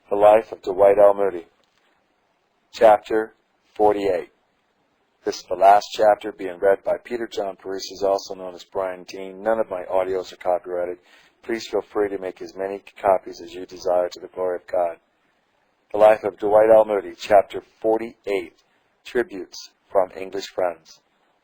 The Life of Dwight L. Moody. Chapter 48. This is the last chapter being read by Peter John Parisi, also known as Brian Dean. None of my audios are copyrighted. Please feel free to make as many copies as you desire to the glory of God. The Life of Dwight L. Moody, Chapter 48. Tributes from English Friends.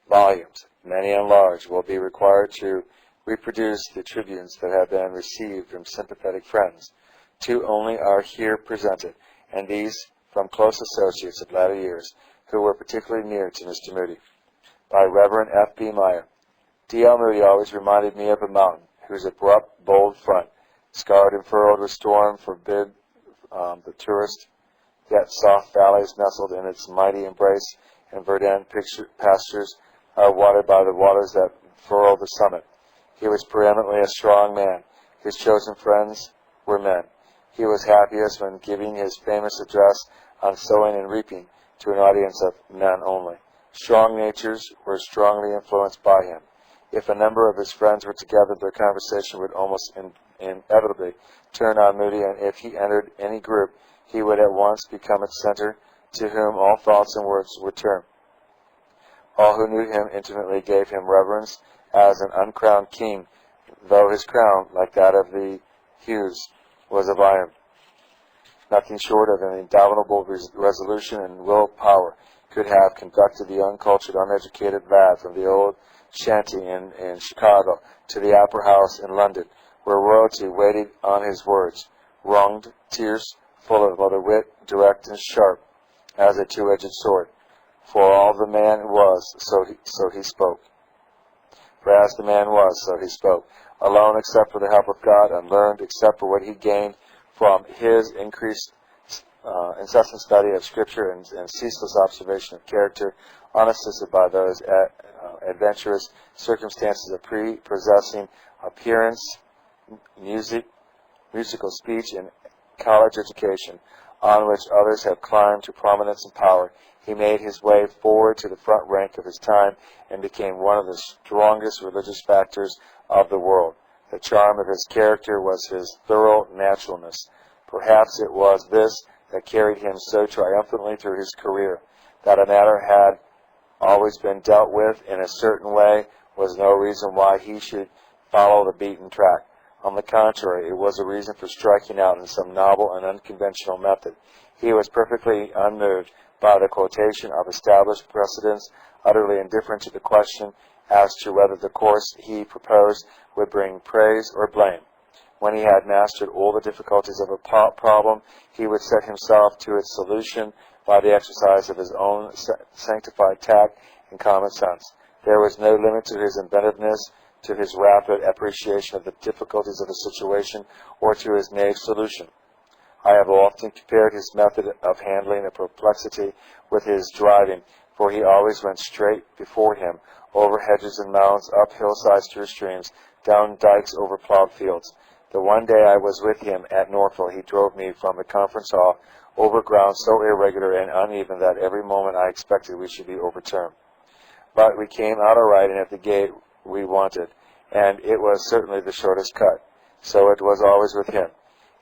Volumes, many and large, will be required to reproduce the tributes that have been received from sympathetic friends. Two only are here presented, and these from close associates of latter years, who were particularly near to Mr. Moody. By Reverend F. B. Meyer. D. L. Moody always reminded me of a mountain, whose abrupt, bold front, scarred and furrowed with storm, forbid the tourist, yet soft valleys nestled in its mighty embrace, and verdant pastures are watered by the waters that furrow the summit. He was preeminently a strong man. His chosen friends were men. He was happiest when giving his famous address on sowing and reaping to an audience of men only. Strong natures were strongly influenced by him. If a number of his friends were together, their conversation would almost inevitably turn on Moody, and if he entered any group, he would at once become its center, to whom all thoughts and words would turn. All who knew him intimately gave him reverence as an uncrowned king, though his crown, like that of the Hughes, was of iron. Nothing short of an indomitable resolution and willpower could have conducted the uncultured, uneducated lad from the old shanty in Chicago to the Opera House in London, where royalty waited on his words, wrunged, tears full of other wit, direct and sharp as a two-edged sword. For all the man was, so he spoke. For as the man was, so he spoke. Alone except for the help of God, unlearned except for what he gained from his incessant study of Scripture and ceaseless observation of character, unassisted by those adventurous circumstances of prepossessing appearance, musical speech, and college education, on which others have climbed to prominence and power. He made his way forward to the front rank of his time and became one of the strongest religious factors of the world. The charm of his character was his thorough naturalness. Perhaps it was this that carried him so triumphantly through his career. That a matter had always been dealt with in a certain way was no reason why he should follow the beaten track. On the contrary, it was a reason for striking out in some novel and unconventional method. He was perfectly unmoved by the quotation of established precedents, utterly indifferent to the question as to whether the course he proposed would bring praise or blame. When he had mastered all the difficulties of a problem, he would set himself to its solution by the exercise of his own sanctified tact and common sense. There was no limit to his inventiveness, to his rapid appreciation of the difficulties of a situation, or to his naïve solution. I have often compared his method of handling a perplexity with his driving, for he always went straight before him, over hedges and mounds, up hillsides through streams, down dikes over plowed fields. The one day I was with him at Norfolk, he drove me from the conference hall over ground so irregular and uneven that every moment I expected we should be overturned. But we came out all right and at the gate we wanted, and it was certainly the shortest cut. So it was always with him.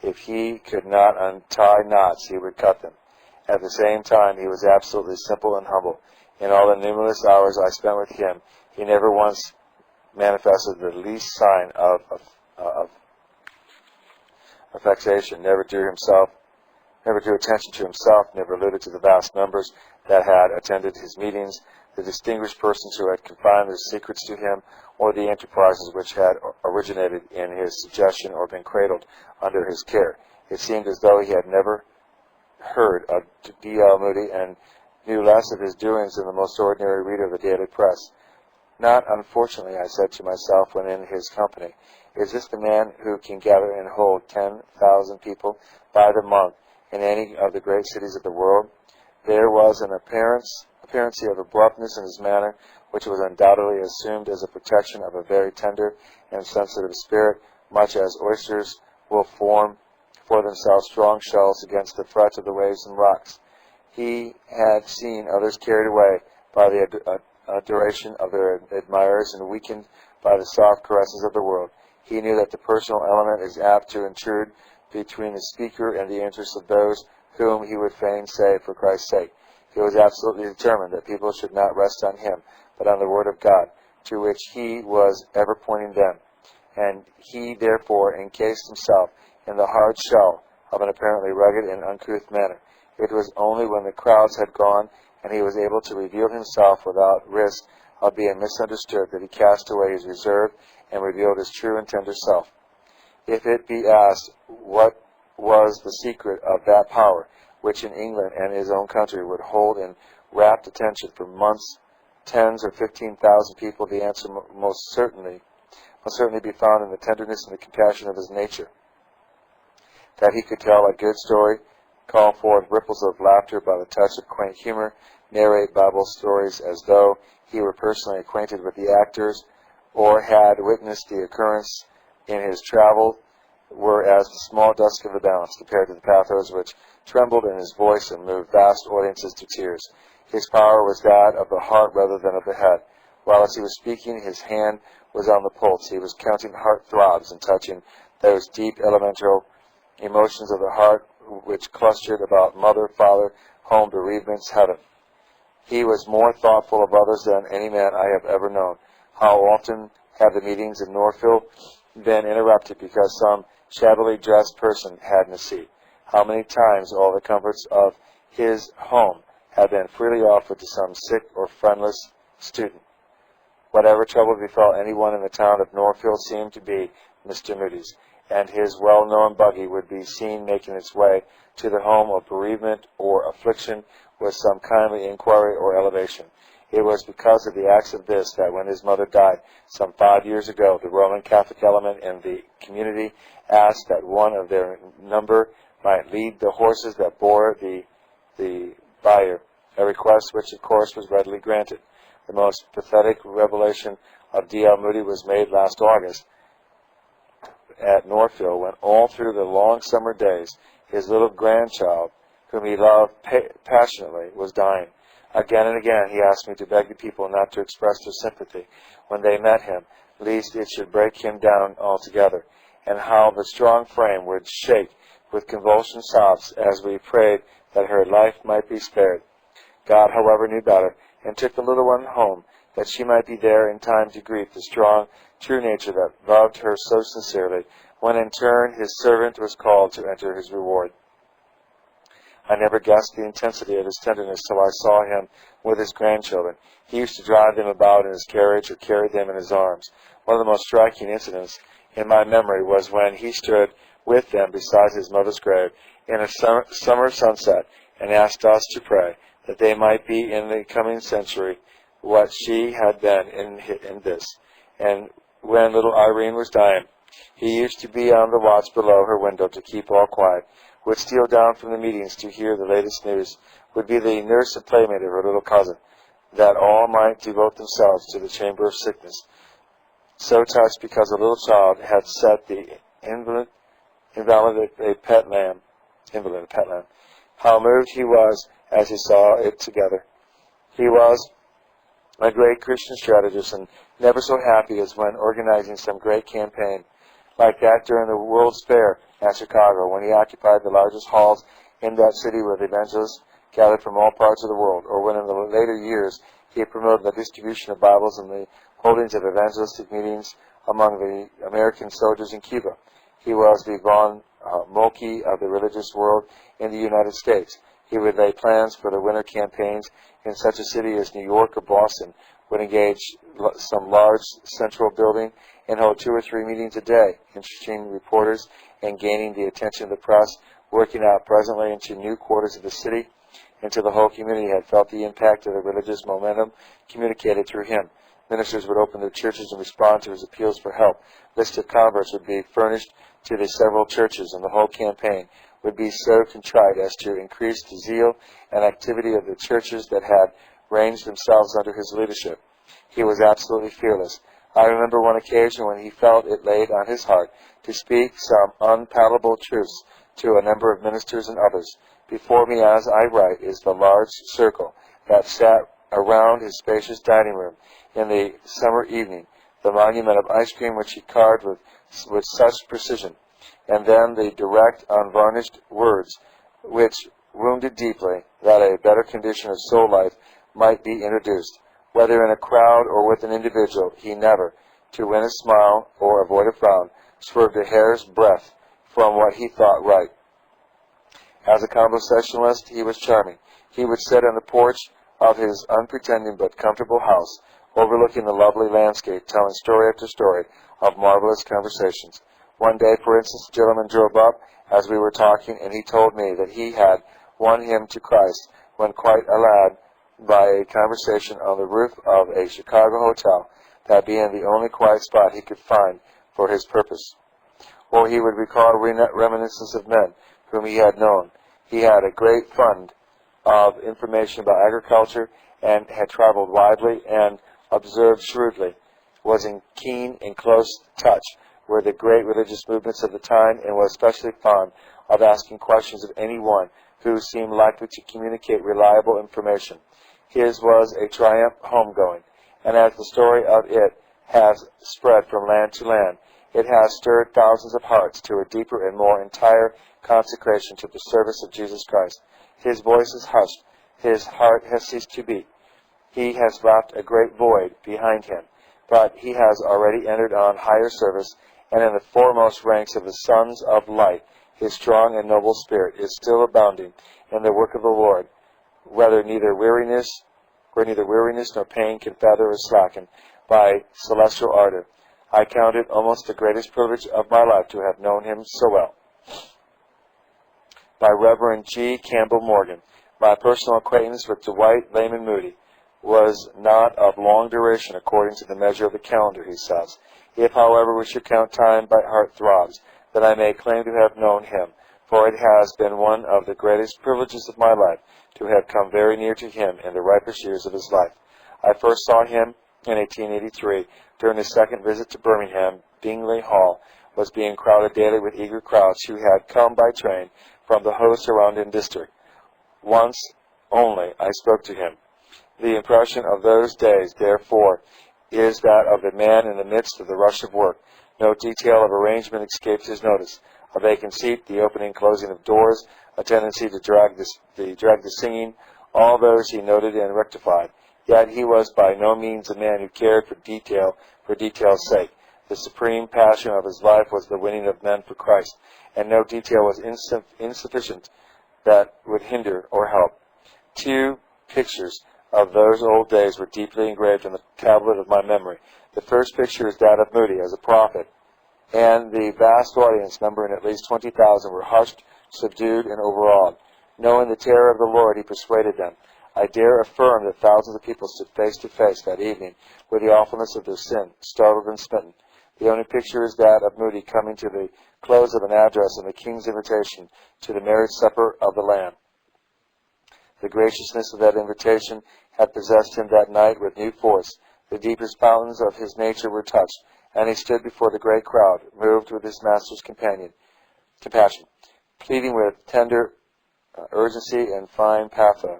If he could not untie knots, he would cut them. At the same time, he was absolutely simple and humble. In all the numerous hours I spent with him, he never once manifested the least sign of affectation, never drew attention to himself, never alluded to the vast numbers that had attended his meetings, the distinguished persons who had confined their secrets to him, or the enterprises which had originated in his suggestion or been cradled under his care. It seemed as though he had never heard of D. L. Moody and knew less of his doings than the most ordinary reader of the daily press. Not unfortunately, I said to myself when in his company, is this the man who can gather and hold 10,000 people by the month in any of the great cities of the world? There was an appearance of abruptness in his manner, which was undoubtedly assumed as a protection of a very tender and sensitive spirit, much as oysters will form for themselves strong shells against the threat of the waves and rocks. He had seen others carried away by the adoration of their admirers and weakened by the soft caresses of the world. He knew that the personal element is apt to intrude between the speaker and the interests of those whom he would fain save for Christ's sake. He was absolutely determined that people should not rest on him, but on the Word of God, to which he was ever pointing them. And he therefore encased himself in the hard shell of an apparently rugged and uncouth manner. It was only when the crowds had gone and he was able to reveal himself without risk of being misunderstood that he cast away his reserve and revealed his true and tender self. If it be asked what was the secret of that power, which in England and his own country would hold in rapt attention for months, 10 or 15,000 people, the answer must certainly be found in the tenderness and the compassion of his nature. That he could tell a good story, call forth ripples of laughter by the touch of quaint humor, narrate Bible stories as though he were personally acquainted with the actors, or had witnessed the occurrence in his travel, were as the small dust of the balance compared to the pathos which trembled in his voice and moved vast audiences to tears. His power was that of the heart rather than of the head. While as he was speaking, his hand was on the pulse. He was counting heart throbs and touching those deep elemental emotions of the heart which clustered about mother, father, home, bereavements, heaven. He was more thoughtful of others than any man I have ever known. How often have the meetings in Northfield been interrupted because some shabbily dressed person hadn't a seat? How many times all the comforts of his home have been freely offered to some sick or friendless student? Whatever trouble befell anyone in the town of Northfield seemed to be Mr. Moody's, and his well-known buggy would be seen making its way to the home of bereavement or affliction with some kindly inquiry or elevation. It was because of the acts of this that when his mother died some 5 years ago, the Roman Catholic element in the community asked that one of their number might lead the horses that bore the bier, a request which of course was readily granted. The most pathetic revelation of D.L. Moody was made last August at Northfield, when all through the long summer days his little grandchild, whom he loved passionately, was dying. Again and again he asked me to beg the people not to express their sympathy when they met him, lest it should break him down altogether, and how the strong frame would shake with convulsive sobs as we prayed that her life might be spared. God, however, knew better, and took the little one home, that she might be there in time to greet the strong, true nature that loved her so sincerely, when in turn his servant was called to enter his reward. I never guessed the intensity of his tenderness till I saw him with his grandchildren. He used to drive them about in his carriage or carry them in his arms. One of the most striking incidents in my memory was when he stood with them beside his mother's grave in a summer sunset and asked us to pray that they might be in the coming century what she had been in this. And when little Irene was dying, he used to be on the watch below her window to keep all quiet, would steal down from the meetings to hear the latest news, would be the nurse and playmate of her little cousin, that all might devote themselves to the chamber of sickness. So touched because a little child had set the invalid a pet lamb. How moved he was as he saw it together. He was a great Christian strategist, and never so happy as when organizing some great campaign, like that during the World's Fair at Chicago, when he occupied the largest halls in that city with evangelists gathered from all parts of the world, or when in the later years he promoted the distribution of Bibles and the holdings of evangelistic meetings among the American soldiers in Cuba. He was the von Moltke of the religious world in the United States. He would lay plans for the winter campaigns in such a city as New York or Boston, would engage some large central building and hold 2 or 3 meetings a day, interesting reporters and gaining the attention of the press, working out presently into new quarters of the city, until the whole community had felt the impact of the religious momentum communicated through him. Ministers would open their churches and respond to his appeals for help. Lists of converts would be furnished to the several churches, and the whole campaign would be so contrite as to increase the zeal and activity of the churches that had ranged themselves under his leadership. He was absolutely fearless. I remember one occasion when he felt it laid on his heart to speak some unpalatable truths to a number of ministers and others. Before me, as I write, is the large circle that sat around his spacious dining room in the summer evening, the monument of ice cream which he carved with such precision, And then the direct, unvarnished words, which wounded deeply, that a better condition of soul life might be introduced. Whether in a crowd or with an individual, he never, to win a smile or avoid a frown, swerved a hair's breadth from what he thought right. As a conversationalist, he was charming. He would sit on the porch of his unpretending but comfortable house, overlooking the lovely landscape, telling story after story of marvelous conversations. One day, for instance, a gentleman drove up as we were talking, and he told me that he had won him to Christ when quite a lad by a conversation on the roof of a Chicago hotel, that being the only quiet spot he could find for his purpose. Or he would recall reminiscences of men whom he had known. He had a great fund of information about agriculture and had traveled widely and observed shrewdly, was in keen and close touch with the great religious movements of the time, and was especially fond of asking questions of any one who seemed likely to communicate reliable information. His was a triumph homegoing, and as the story of it has spread from land to land, it has stirred thousands of hearts to a deeper and more entire consecration to the service of Jesus Christ. His voice is hushed. His heart has ceased to beat. He has left a great void behind him, but he has already entered on higher service, and in the foremost ranks of the sons of light, his strong and noble spirit is still abounding in the work of the Lord, where neither weariness nor pain can feather or slacken by celestial ardor. I count it almost the greatest privilege of my life to have known him so well. By Reverend G. Campbell Morgan, my personal acquaintance with Dwight Layman Moody was not of long duration according to the measure of the calendar, he says. If, however, we should count time by heart throbs, then I may claim to have known him, for it has been one of the greatest privileges of my life to have come very near to him in the ripest years of his life. I first saw him in 1883 during his second visit to Birmingham. Bingley Hall was being crowded daily with eager crowds who had come by train from the whole surrounding district. Once only I spoke to him. The impression of those days, therefore, is that of the man in the midst of the rush of work. No detail of arrangement escapes his notice. A vacant seat, the opening and closing of doors, a tendency to drag the singing, all those he noted and rectified. Yet he was by no means a man who cared for detail's sake. The supreme passion of his life was the winning of men for Christ, and no detail was insufficient that would hinder or help. Two pictures of those old days were deeply engraved on the tablet of my memory. The first picture is that of Moody as a prophet, and the vast audience, numbering at least 20,000, were hushed, subdued, and overawed. Knowing the terror of the Lord, he persuaded them. I dare affirm that thousands of people stood face to face that evening with the awfulness of their sin, startled and smitten. The only picture is that of Moody coming to the close of an address and the king's invitation to the marriage supper of the Lamb. The graciousness of that invitation had possessed him that night with new force. The deepest fountains of his nature were touched, and he stood before the great crowd, moved with his master's compassion, pleading with tender urgency and fine patho.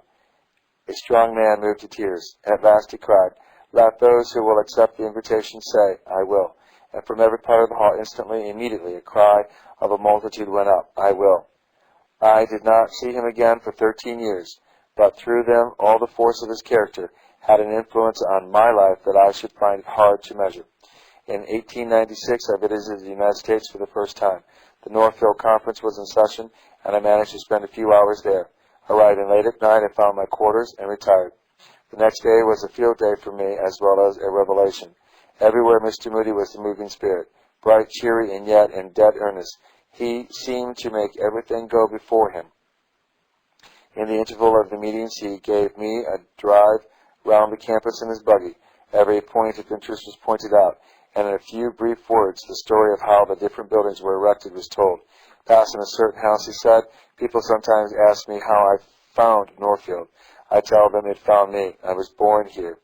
A strong man moved to tears. At last he cried, "Let those who will accept the invitation say, 'I will.'" And from every part of the hall immediately, a cry of a multitude went up, "I will." I did not see him again for 13 years, but through them all the force of his character had an influence on my life that I should find it hard to measure. In 1896, I visited the United States for the first time. The Northfield Conference was in session, and I managed to spend a few hours there. Arriving late at night, I found my quarters and retired. The next day was a field day for me as well as a revelation. Everywhere Mr. Moody was the moving spirit, bright, cheery, and yet in dead earnest. He seemed to make everything go before him. In the interval of the meetings, he gave me a drive round the campus in his buggy. Every point of interest was pointed out, and in a few brief words, the story of how the different buildings were erected was told. Passing a certain house, he said, "People sometimes ask me how I found Northfield. I tell them it found me. I was born here."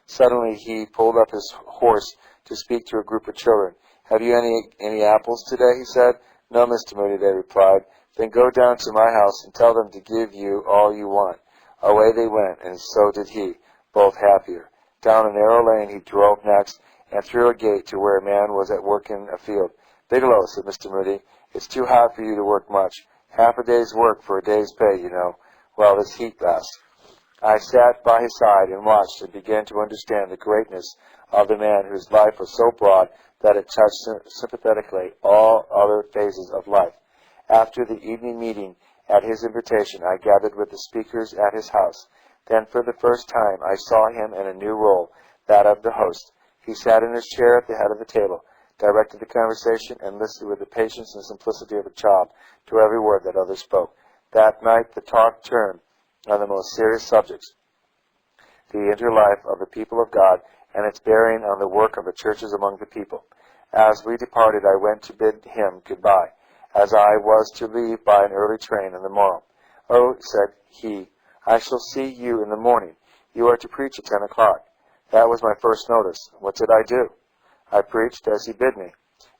Suddenly, he pulled up his horse to speak to a group of children. "Have you any apples today?" he said. "No, Mr. Moody," they replied. "Then go down to my house and tell them to give you all you want." Away they went, and so did he, both happier. Down a narrow lane he drove next, and through a gate to where a man was at work in a field. "Bigelow," said Mr. Moody, "it's too hot for you to work much. Half a day's work for a day's pay, you know, while this heat lasts." I sat by his side and watched and began to understand the greatness of the man whose life was so broad that it touched sympathetically all other phases of life. After the evening meeting, at his invitation, I gathered with the speakers at his house. Then for the first time I saw him in a new role, that of the host. He sat in his chair at the head of the table, directed the conversation, and listened with the patience and simplicity of a child to every word that others spoke. That night the talk turned on the most serious subjects, the inner life of the people of God and its bearing on the work of the churches among the people. As we departed, I went to bid him goodbye, as I was to leave by an early train on the morrow. "Oh," said he, "I shall see you in the morning. You are to preach at 10 o'clock. That was my first notice. What did I do? I preached as he bid me,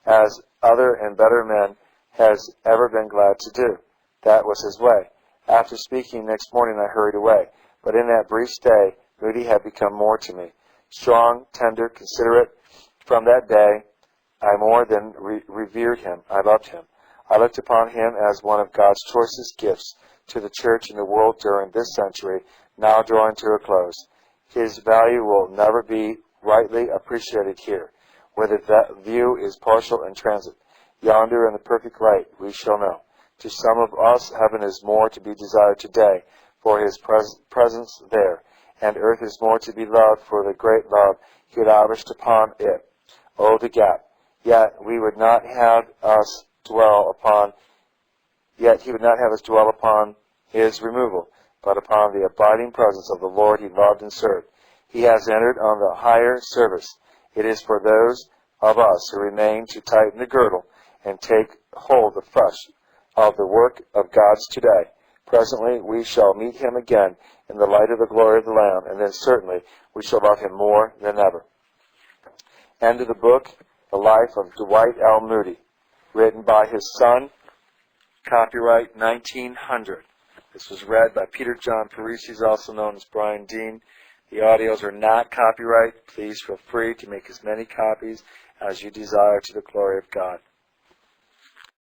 as other and better men has ever been glad to do. That was his way. After speaking next morning, I hurried away. But in that brief stay, Moody had become more to me. Strong, tender, considerate. From that day, I more than revered him. I loved him. I looked upon him as one of God's choicest gifts to the church and the world during this century, now drawing to a close. His value will never be rightly appreciated here, where the view is partial and transit. Yonder in the perfect light we shall know. To some of us, heaven is more to be desired today for his presence there, and earth is more to be loved for the great love he lavished upon it. Oh, the gap! Yet he would not have us dwell upon his removal, but upon the abiding presence of the Lord he loved and served. He has entered on the higher service. It is for those of us who remain to tighten the girdle and take hold afresh of the work of God's today. Presently we shall meet him again in the light of the glory of the Lamb, and then certainly we shall love him more than ever. End of the book, The Life of Dwight L. Moody, written by his son, copyright 1900. This was read by Peter John Parisi, also known as Brian Dean. The audios are not copyright. Please feel free to make as many copies as you desire to the glory of God.